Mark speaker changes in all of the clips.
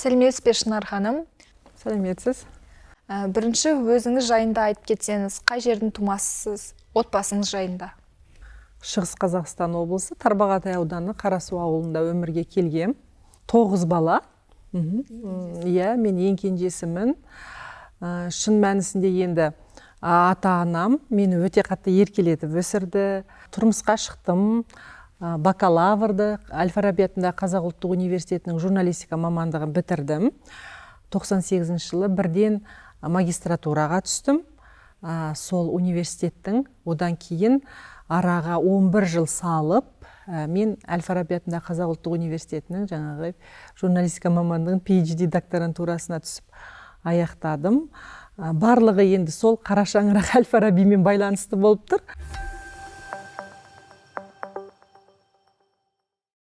Speaker 1: Сәлеметсіз бе Шынар ханым?
Speaker 2: Сәлеметсіз.
Speaker 1: Бірінші өзіңіз жайында айтып кетсеңіз, қай жердің тумасысыз, отбасыңыз жайында?
Speaker 2: Шығыс Қазақстан облысы, Тарбағатай ауданы Қарасу ауылында өмірге келгем. 9 бала. Иә, мен ең кенжесімін. Шын мәнісінде енді ата-анам мені өте қатты еркелетіп өсірді. Тұрмысқа шықтым. Бакалаврды Әл-Фараби атындағы Қазақ ұлттық университетінің журналистика мамандығын бітірдім. 98 жылы бірден магистратураға түстім. Сол университеттің одан кейін араға 11 жыл салып, мен Әл-Фараби атындағы Қазақ ұлттық университетінің жаңағы журналистика мамандығын PhD докторантурасына түсіп аяқтадым. Барлығы енді сол қара шаңырақ Әл-Фарабимен байланысты болып тұр.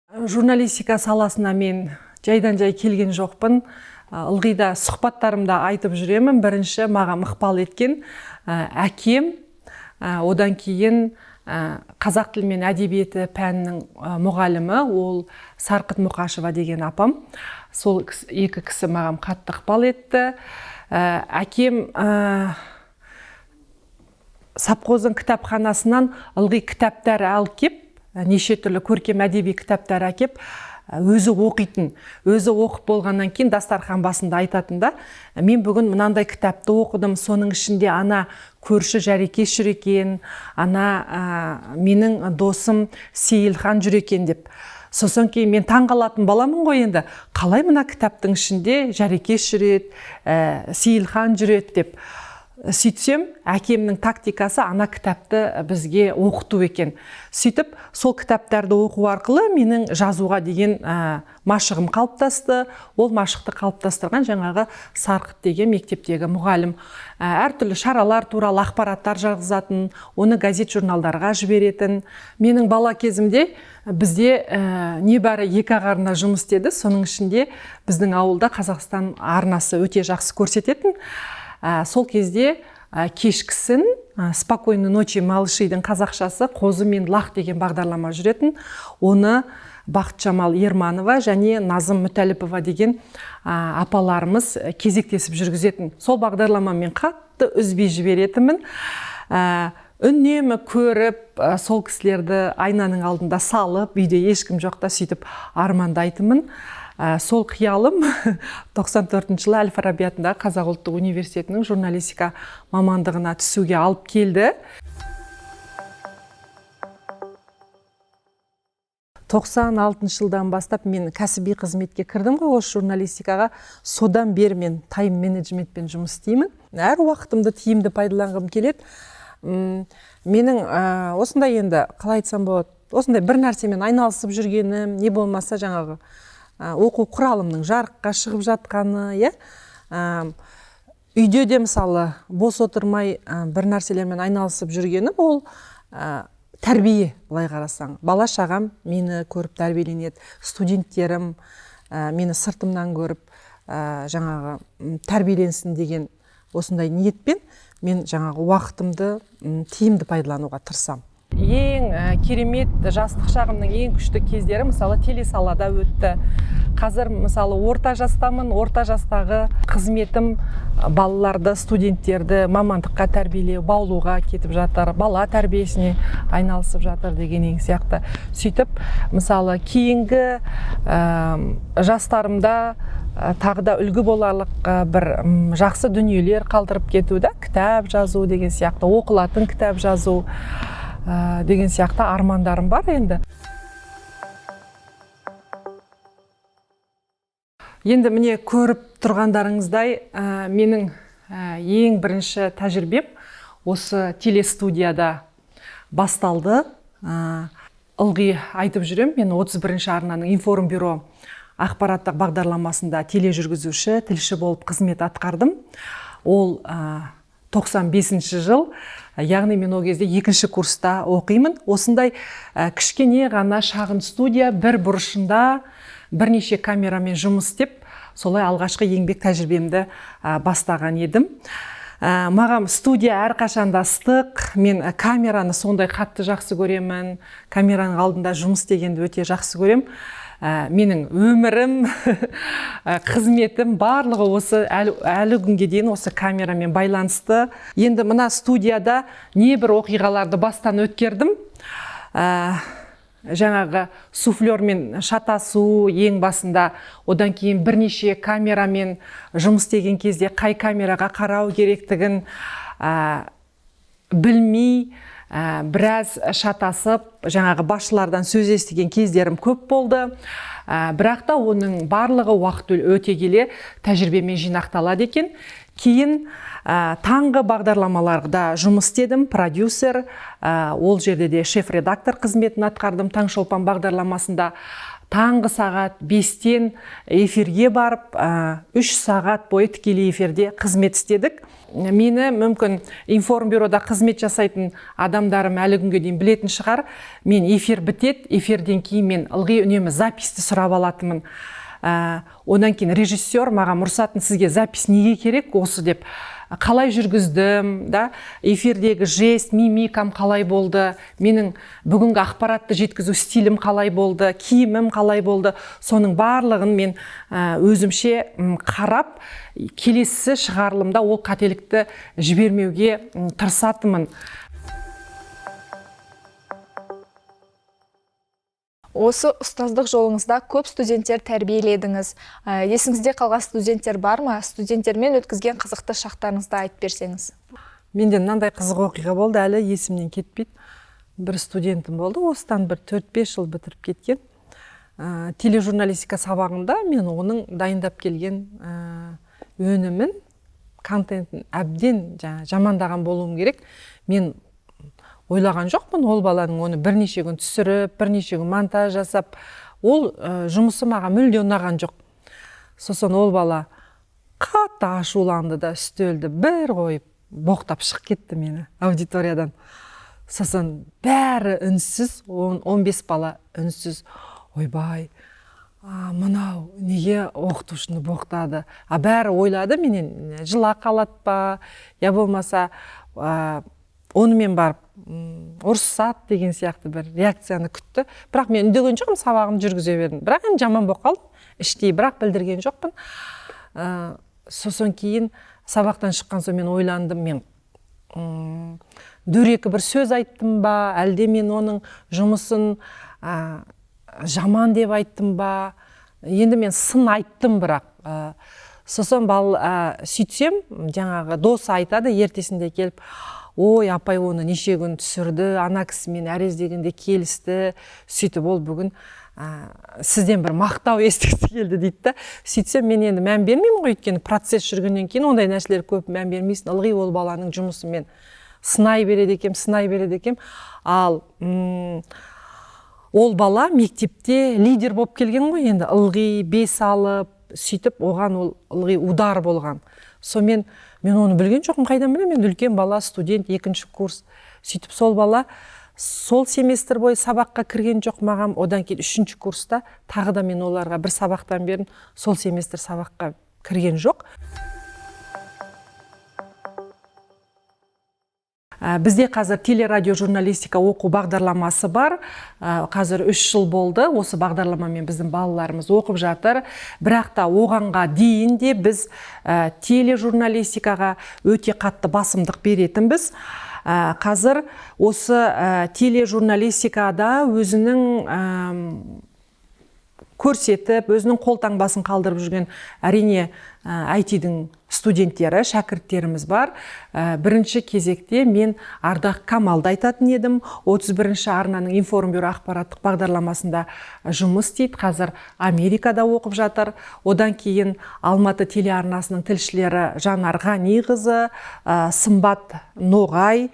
Speaker 2: Журналистика саласына мен жайдан-жай келген жоқпын. Ылғи да сұхбаттарымда айтып жүремін. Бірінші маған ықпал еткен әкем, одан кейін қазақ тілі мен әдебиеті пәнінің мұғалімі, ол Сарқыт Мұқашева деген апам. Сол екі кісі маған қатты ықпал етті. Әкем совхоздың кітапханасынан ылғи кітаптар алып кеп, неше түрлі көркем әдеби кітаптар әкеп, өзі оқитын. Өзі оқып болғаннан кейін дастархан басында айтатында, мен бүгін мынандай кітапты оқыдым, соның ішінде ана көрші Жарекеш жүр екен, ана менің досым Сейілхан жүр екен деп. Сосын кейін мен таңғалатын баламын ғой енді, қалай мына кітаптың ішінде Жарекеш жүреді, Сейілхан жүреді деп. Сөйтсем, әкемнің тактикасы ана кітапты бізге оқыту екен. Сөйтіп, сол кітаптарды оқу арқылы менің жазуға деген машығым қалыптасты. Ол машықты қалыптастырған жаңағы Сарқыт деген мектептегі мұғалім. Әртүрлі шаралар туралы ақпараттар жазатын, оны газет журналдарға жіберетін. Менің бала кезімде бізде небәрі 2 арна жұмыс істеді. Соның ішінде біздің ауылда Қазақстан арнасы өте жақсы көрсететін. Сол кезде кешкісін «Спокойной ночи, малышидың» қазақшасы «Қозы мен лақ» деген бағдарлама жүретін. Оны Бақытжамал Ерманова және Назым Мүтәліпова деген апаларымыз кезектесіп жүргізетін. Сол бағдарламамен қатты үзбей жіберетімін. Үнемі көріп, сол кісілерді айнаның алдында салып, үйде ешкім жоқта сөйтіп армандайтынмын. Сол қиялым 94 жылы Әл-Фараби атындағы Қазақ ұлттық университетінің журналистика мамандығына түсуге алып келді. 96 жылдан бастап мен кәсіби қызметке кірдім ғой осы журналистикаға. Содан бері мен тайм-менеджментпен жұмыс істеймін. Әр уақытымды тиімді пайдаланғым келеді. Менің осындай енді, қалай айтсам болады, осындай бір нәрсемен айналысып жүргенім, не болмаса жаңағы оқу құралымның жарыққа шығып жатқаны, үйде де мысалы бос отырмай бір нәрселермен айналысып жүргенім, ол тәрбие, былай қарасаң. Бала шағам мені көріп тәрбиеленеді, студенттерім мені сыртымнан көріп жаңағы тәрбиеленсін деген осындай ниетпен мен жаңағы уақытымды тиімді пайдалануға тырысамын. Ең керемет жастық шағымның ең күшті кездері мысалы телесалада өтті. Қазір мысалы орта жастамын, орта жастағы қызметім балаларды, студенттерді мамандыққа тәрбиелеу, баулуға кетіп жатыр, бала тәрбиесіне айналысып жатыр деген сияқты. Сөйтіп, мысалы кейінгі жастарымда тағы да үлгі боларлық бір жақсы дүниелер қалдырып кетуді, кітап жазу деген сияқты, оқылатын кітап жазу деген сияқты армандарым бар енді. Енді міне көріп тұрғандарыңыздай, менің ең бірінші тәжірибем осы телестудияда басталды. Ылғи айтып жүрем, мен 31-ші арнаның информбюро ақпараттық бағдарламасында тележүргізуші, тілші болып қызмет атқардым. Ол 95-ші жыл, яғни мен ол кезде 2-ші курста оқимын. Осындай кішкене ғана шағын студия бір бұрышында бірнеше камерамен жұмыс істеп, солай алғашқы еңбек тәжірибемді бастаған едім. Маған студия әрқашанда ыстық, мен камераны сондай қатты жақсы көремін, камераның алдында жұмыс істегенді өте жақсы көрем. менің өмірім қызметім барлығы осы әлі күнге дейін осы камерамен байланысты. Енді мына студияда небір оқиғаларды бастан өткердім. Жаңағы суфлермен шатасу ең басында, одан кейін бірнеше камерамен жұмыс істеген кезде қай камераға қарау керектігін білмей, біраз шатасып, жаңағы басшылардан сөз естіген кездерім көп болды. Бірақ та оның барлығы уақыт өте келе тәжірибемен жинақталады екен. Кейін таңғы бағдарламаларда жұмыс істедім, продюсер, ол жерде де шеф-редактор қызметін атқардым. Таңшолпан бағдарламасында таңғы сағат 5-тен эфирге барып, 3 сағат бойы тікелей эфирде қызмет істедік. Мені мүмкін информбюрода қызмет жасайтын адамдарым әлі күнге дейін білетін шығар. Мен эфир бітет, эфирден кейін мен ылғи үнемі записті сұрап алатынмын. Одан кейін режиссер маған мұрсатын, сізге запись неге керек осы деп. Қалай жүргіздім, эфирдегі жест, мимикам қалай болды, менің бүгінгі ақпаратты жеткізу стилім қалай болды, киімім қалай болды, соның барлығын мен өзімше қарап, келесі шығарылымда ол қателікті жібермеуге тырысатынмын.
Speaker 1: Осы ұстаздық жолыңызда көп студенттер тәрбиеледіңіз. Есіңізде қалған студенттер бар ма? Студенттермен өткізген қызықты шақтарыңызды айтып берсеңіз.
Speaker 2: Менде мынандай қызық оқиға болды, әлі есімнен кетпейді. Бір студентім болды, осыдан бір 4-5 жыл бітіріп кеткен. Тележурналистика сабағында мен оның дайындап келген өнімін, контентін әбден жамандаған болуым керек. Мен ойлаған жоқпын, ол баланың оны бірнеше күн түсіріп, бірнеше күн монтаж жасап, ол жұмысы маған мүлде ұнаған жоқ. Сосын ол бала қатты ашуланды да үстелді бір қойып, боқтап шығып кетті мені аудиториядан. Сосын бәрі үнсіз, 15 бала үнсіз. Ойбай, мынау неге оқытушыны боқтады? Бәрі ойлады менен, жыла қалады ба, я болмаса онымен барып ұрсат деген сияқты бір реакцияны күтті. Бірақ мен үндеген жоқпын, сабағымды жүргізе бердім. Бірақ енді жаман болып қалдым, іштей, бірақ білдірген жоқпын. Сосын кейін сабақтан шыққан соң мен ойландым, мен дөрекі бір сөз айттым ба, әлде мен оның жұмысын жаман деп айттым ба. Енді мен сын айттым, бірақ сосын сөйтсем, жаңағы досы айтады, ертесінде келіп, ой, апай оны неше күн түсірді, ана кісімен әрездегенде келісті, сөйтіп ол бүгін сізден бір мақтау естігісі келді дейді. Сөйтсем, мен енді мән бермеймін ғой, өйткені процесс жүргеннен кейін ондай нәрселер көп мән бермейсің. Ылғи ол баланың жұмысымен сынай береді екем. Ал ол бала мектепте лидер болып келген ғой, енді ылғи 5 алып, сөйтіп оған ол ылғи удар болған. Сонымен мен оны білген жоқпын, қайдан білемін, мен үлкен бала, студент, 2-ші курс. Сөйтіп сол бала сол семестр бойы сабаққа кірген жоқ маған, одан кейін 3-ші курста тағы да мен оларға бір сабақтан бердім, сол семестр сабаққа кірген жоқ. Бізде қазір телерадио журналистика оқу бағдарламасы бар. Қазір 3 жыл болды. Осы бағдарламамен біздің балаларымыз оқып жатыр. Бірақ та оғанға дейін де біз тележурналистикаға өте қатты басымдық беретінбіз. Қазір осы тележурналистикада өзінің көрсетіп, өзінің қолтаңбасын қалдырып жүрген әрине IT-дің студенттері, шәкірттеріміз бар. Бірінші кезекте мен Ардақ Камалды айтатын едім. 31-ші арнаның информбюро ақпараттық бағдарламасында жұмыс істейді. Қазір Америкада оқып жатыр. Одан кейін Алматы телеарнасының тілшілері Жанар Ғаниқызы, Сымбат Ноғай,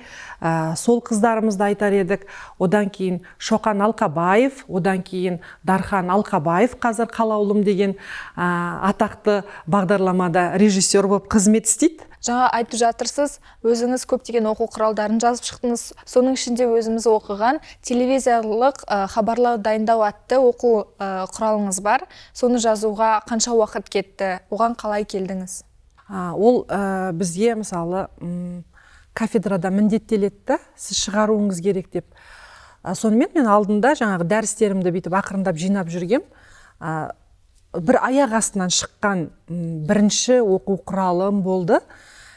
Speaker 2: сол қыздарымызды айтар едік. Одан кейін Шоқан Алқабаев, одан кейін Дархан Алқабаев, қазір Қалаулым деген атақты бағдарламада режиссер болып қызмет істейді.
Speaker 1: Жаңа айтып жатырсыз, өзіңіз көптеген оқу құралдарын жазып шықтыңыз. Соның ішінде өзіміз оқыған телевизиялық хабарлау дайындау атты оқу құралыңыз бар. Соны жазуға қанша уақыт кетті? Оған қалай келдіңіз?
Speaker 2: Ол бізге мысалы кафедрада міндеттеледі, сіз шығаруыңыз керек деп. Сонымен мен алдында жаңағы дәрістерімді бүйтіп ақырындап жинап жүргем. бір аяқ астынан шыққан бірінші оқу құралым болды.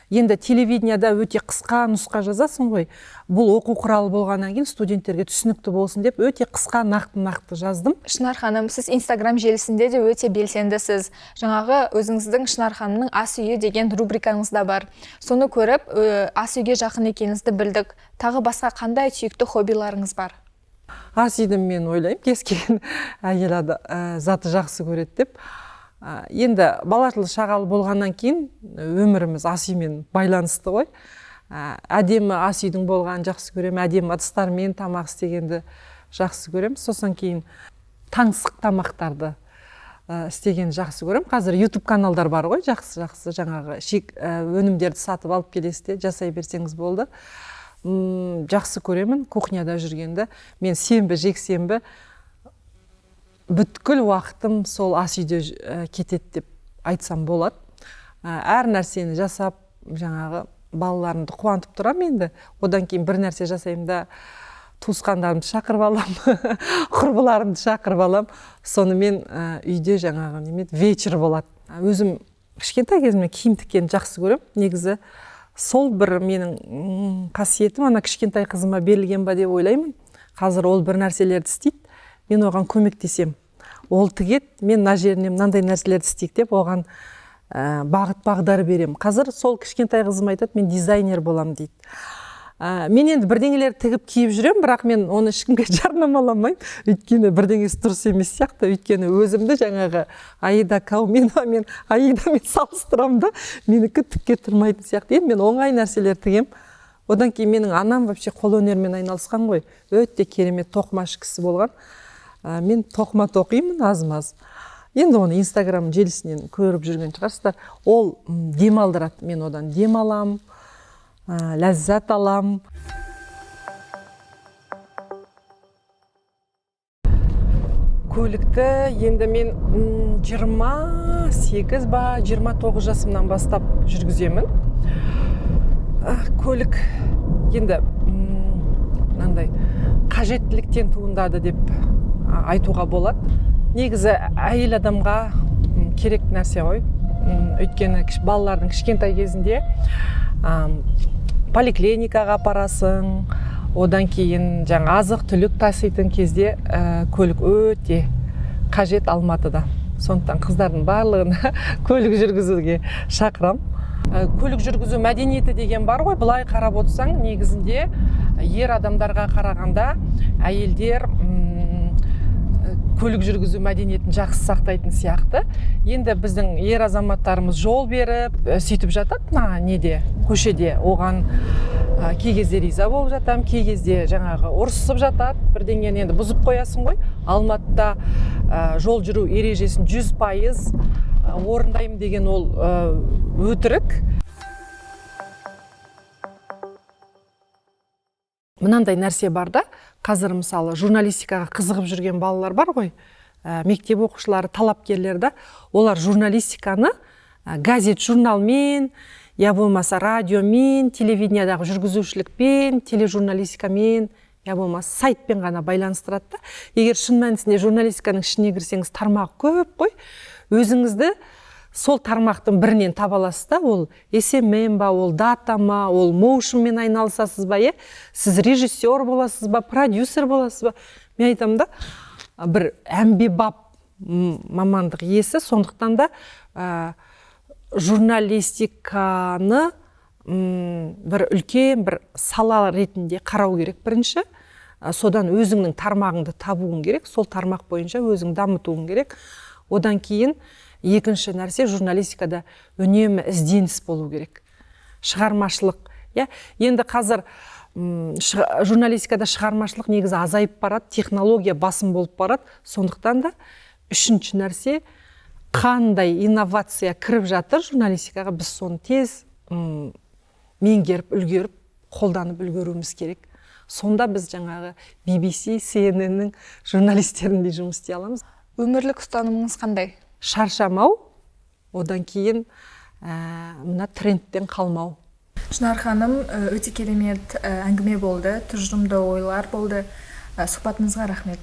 Speaker 2: Енді телевиденияда өте қысқа нұсқа жазасың ғой. Бұл оқу құралы болғаннан кейін студенттерге түсінікті болсын деп өте қысқа нақты жаздым.
Speaker 1: Шынар ханым, сіз Инстаграм желісінде де өте белсендісіз. Жаңағы өзіңіздің Шынар ханымның ас үйі деген рубрикаңыз да бар. Соны көріп, ас үйге жақын екеніңізді білдік. Тағы басқа қандай сүйікті хоббиларыңыз бар?
Speaker 2: Ас үйді мен ойлаймын, кез келген әйел заты жақсы көреді деп. Енді балашылы шағалы болғаннан кейін өміріміз ас үймен байланысты ғой. Әдемі ас үйдің болғанын жақсы көрем, әдемі ыдыстармен тамақ істегенді жақсы көрем. Сосын кейін таңсық тамақтарды істеген жақсы көрем. Қазір YouTube каналдар бар ғой, жақсы жаңағы өнімдерді сатып алып келесіз, жасай берсеңіз болды. Жақсы көремін кухняда жүргенді. Мен сенбі, жексенбі бүткіл уақытым сол ас үйде кетеді деп айтсам болады. Әр нәрсені жасап, жаңағы балаларымды қуантып тұрам енді. Одан кейін бір нәрсе жасаймын да туысқандарымды шақырып алам, құрбыларымды шақырып алам. Сонымен үйде жаңағы вечер болады. Өзім кішкентай кезімнен киім тіккенді жақсы көрем. Негізі сол бір менің қасиетім, ана кішкентай қызыма берілген ба деп ойлаймын. Қазір ол бір нәрселерді істейді. Мен оған көмектесем. Ол тігет, мен мына жеріне мынандай нәрселерді істейік деп оған бағыт бағдар берем. Қазір сол кішкентай қызым айтады, мен дизайнер болам дейді. Мен енді бірдеңелерді тігіп киіп жүрем, бірақ мен оны ешкімге жарнамаламаймын. Өйткені бірдеңесі дұрыс емес сияқты. Өйткені өзімді жаңағы Аида Кауменовамен, Аидамен салыстырамын да, менікі түкке тұрмайтын сияқты. Енді мен оңай нәрселер тігем. Одан кейін менің анам вообще қол өнермен айналысқан ғой. Өте керемет тоқымашы кісі болған. Мен тоқыма тоқимын аз-маз. Енді оны Инстаграм желісінен көріп жүрген шығарсыздар. Ол демалдырады. Мен одан демалам, ләззат алам. Көлікті енді мен 28 ба 29 жасымнан бастап жүргіземін. Көлік енді мынандай қажеттіліктен туындады деп айтуға болады. Негізі әйел адамға керек нәрсе ғой. Өйткені балалардың кішкентай кезінде поликлиникаға апарасың, одан кейін жаңа азық түлік таситын кезде көлік өте қажет Алматыда. Сондықтан қыздардың барлығына көлік жүргізуге шақырам. Көлік жүргізу мәдениеті деген бар ғой, былай қарап отырсаң, негізінде ер адамдарға қарағанда әйелдер көлік жүргізу мәдениетін жақсы сақтайтын сияқты. Енді біздің ер азаматтарымыз жол беріп, сөйтіп жатады, неде, көшеде. Оған кей кезде риза болып жатам, кей кезде жаңағы ұрысып жатады, бірдеңені енді бұзып қоясың ғой. Алматыда жол жүру ережесін 100% орындаймын деген ол өтірік. Мынандай нәрсе бар да, қазір мысалы журналистикаға қызығып жүрген балалар бар ғой, мектеп оқушылары, талапкерлер да, олар журналистиканы газет, журналмен, я болмаса радиомен, телевидениядағы жүргізушілікпен, тележурналистикамен, я болмаса сайтпен ғана байланыстырады да. Егер шын мәнісінде журналистиканың ішіне кірсеңіз, тармағы көп қой, өзіңізді сол тармақтың бірінен таба аласыз да, ол SMM ба, ол дата ма, ол моушнмен айналысасыз ба, сіз режиссер боласыз ба, продюсер боласыз ба. Мен айтамын да, бір әмбебап мамандық иесі, сондықтан да журналистиканы бір үлкен бір сала ретінде қарау керек бірінші. Содан өзіңнің тармағыңды табуың керек, сол тармақ бойынша өзің дамытуың керек. Одан кейін екінші нәрсе, журналистикада үнемі ізденіс болу керек. Шығармашылық. Енді қазір журналистикада шығармашылық негізі азайып барады, технология басым болып барады. Сондықтан да үшінші нәрсе, қандай инновация кіріп жатыр журналистикаға, біз соны тез меңгеріп, үлгеріп, қолданып үлгеруіміз керек. Сонда біз жаңағы BBC, CNN-нің журналистеріндей жұмыс істей аламыз.
Speaker 1: Өмірлік ұстанымыңыз қандай?
Speaker 2: Шаршамау, одан кейін мына трендтен қалмау.
Speaker 1: Шынар ханым, өте керемет әңгіме болды, тұжырымды ойлар болды. Сұхбатыңызға рахмет.